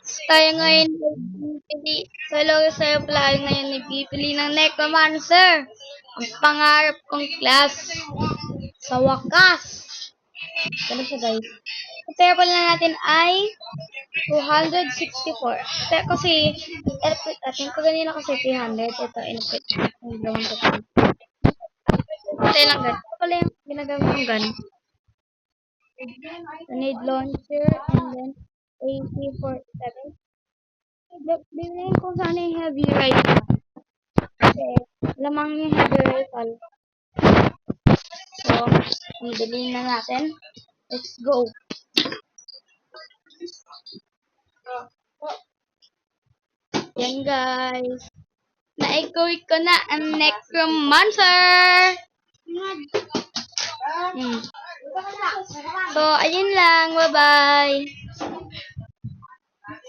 Tayo ngayon pipili. Hello sa'yo pala ngayon nagpipili ng Necromancer. Ang pangarap kong class. Sa wakas. Ganun siya guys. Ang level na natin ay 264. Pero kasi, electric natin. Pag ganyan kasi 300. Ito, electric. Ang gawin ko. Ito lang gan. Ito pala yung ginagamit ng gun. Grenade launcher. And then, AK-47. Bibigyan ko sana yung heavy rifle. Kasi, lamang yung heavy rifle. So, bibili na natin. Let's go. Yan guys. Na-equip ko na ang Necromancer. So, ayun lang. Bye-bye.